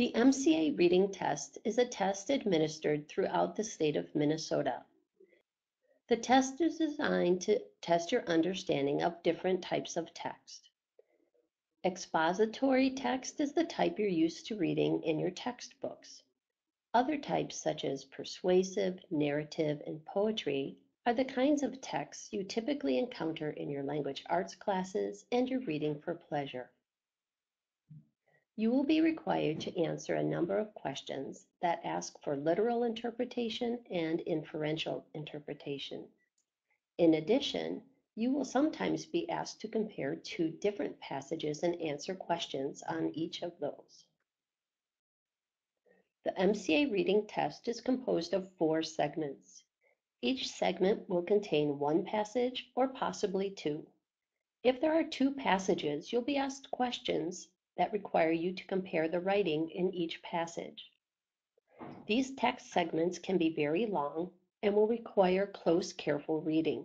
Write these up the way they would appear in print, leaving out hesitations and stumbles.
The MCA reading test is a test administered throughout the state of Minnesota. The test is designed to test your understanding of different types of text. Expository text is the type you're used to reading in your textbooks. Other types, such as persuasive, narrative, and poetry, are the kinds of texts you typically encounter in your language arts classes and your reading for pleasure. You will be required to answer a number of questions that ask for literal interpretation and inferential interpretation. In addition, you will sometimes be asked to compare two different passages and answer questions on each of those. The MCA reading test is composed of 4 segments. Each segment will contain one passage or possibly 2. If there are 2 passages, you'll be asked questions that require you to compare the writing in each passage. These text segments can be very long and will require close, careful reading.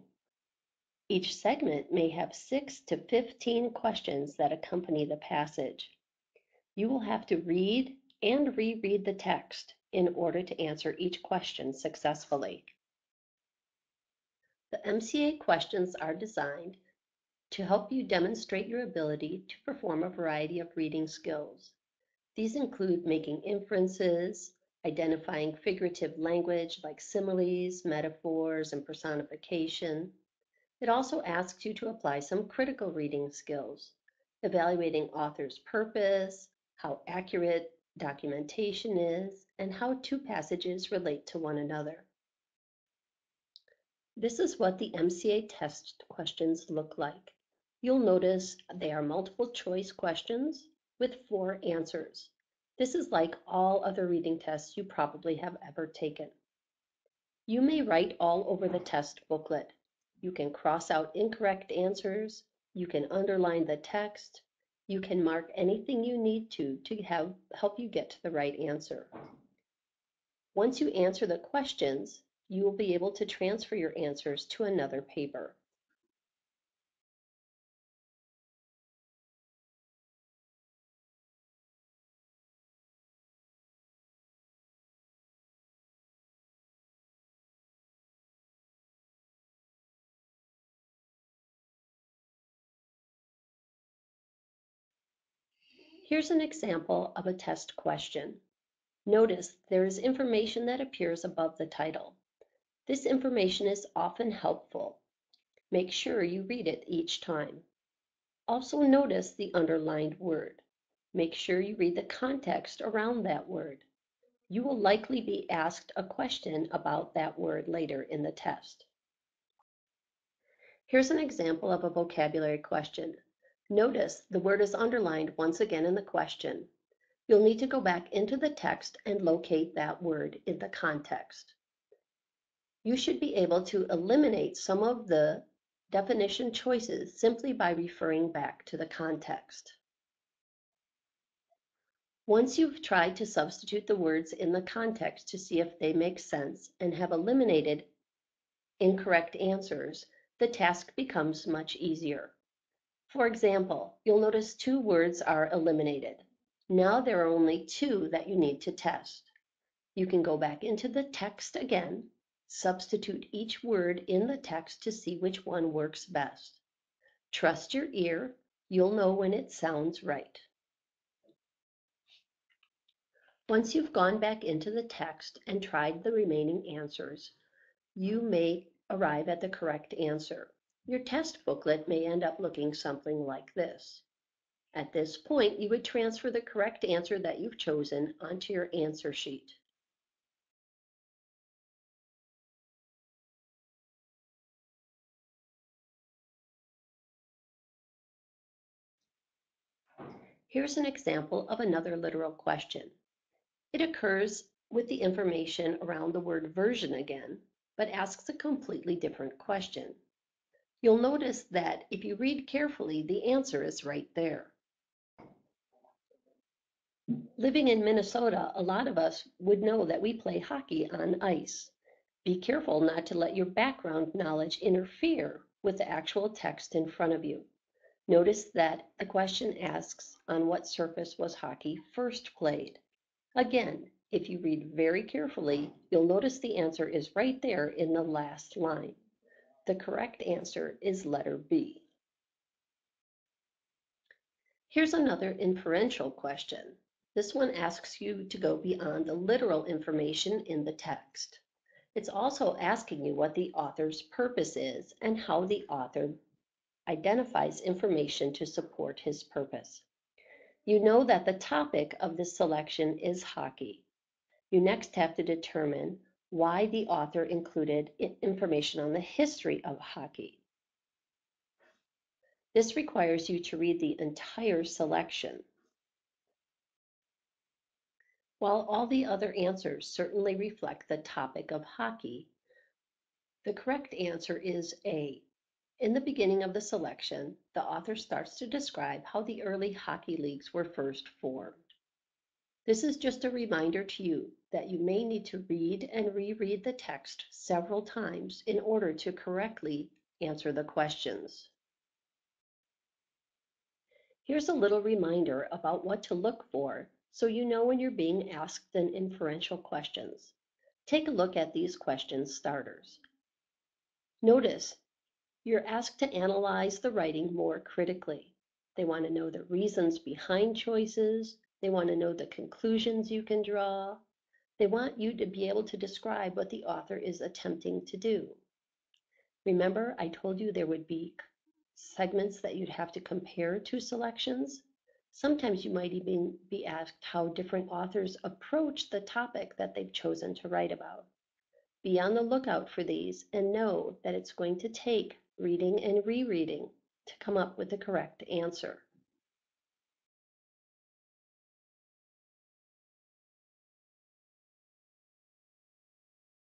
Each segment may have 6 to 15 questions that accompany the passage. You will have to read and reread the text in order to answer each question successfully. The MCA questions are designed to help you demonstrate your ability to perform a variety of reading skills. These include making inferences, identifying figurative language like similes, metaphors, and personification. It also asks you to apply some critical reading skills, evaluating author's purpose, how accurate documentation is, and how 2 passages relate to one another. This is what the MCA test questions look like. You'll notice they are multiple choice questions with 4 answers. This is like all other reading tests you probably have ever taken. You may write all over the test booklet. You can cross out incorrect answers. You can underline the text. You can mark anything you need to help you get to the right answer. Once you answer the questions, you will be able to transfer your answers to another paper. Here's an example of a test question. Notice there is information that appears above the title. This information is often helpful. Make sure you read it each time. Also notice the underlined word. Make sure you read the context around that word. You will likely be asked a question about that word later in the test. Here's an example of a vocabulary question. Notice the word is underlined once again in the question. You'll need to go back into the text and locate that word in the context. You should be able to eliminate some of the definition choices simply by referring back to the context. Once you've tried to substitute the words in the context to see if they make sense and have eliminated incorrect answers, the task becomes much easier. For example, you'll notice 2 words are eliminated. Now there are only 2 that you need to test. You can go back into the text again, substitute each word in the text to see which one works best. Trust your ear, you'll know when it sounds right. Once you've gone back into the text and tried the remaining answers, you may arrive at the correct answer. Your test booklet may end up looking something like this. At this point, you would transfer the correct answer that you've chosen onto your answer sheet. Here's an example of another literal question. It occurs with the information around the word version again, but asks a completely different question. You'll notice that if you read carefully, the answer is right there. Living in Minnesota, a lot of us would know that we play hockey on ice. Be careful not to let your background knowledge interfere with the actual text in front of you. Notice that the question asks, on what surface was hockey first played? Again, if you read very carefully, you'll notice the answer is right there in the last line. The correct answer is letter B. Here's another inferential question. This one asks you to go beyond the literal information in the text. It's also asking you what the author's purpose is and how the author identifies information to support his purpose. You know that the topic of this selection is hockey. You next have to determine why the author included information on the history of hockey. This requires you to read the entire selection. While all the other answers certainly reflect the topic of hockey, the correct answer is A. In the beginning of the selection, the author starts to describe how the early hockey leagues were first formed. This is just a reminder to you that you may need to read and reread the text several times in order to correctly answer the questions. Here's a little reminder about what to look for so you know when you're being asked an inferential questions. Take a look at these question starters. Notice you're asked to analyze the writing more critically. They want to know the reasons behind choices. They want to know the conclusions you can draw. They want you to be able to describe what the author is attempting to do. Remember, I told you there would be segments that you'd have to compare to selections. Sometimes you might even be asked how different authors approach the topic that they've chosen to write about. Be on the lookout for these and know that it's going to take reading and rereading to come up with the correct answer.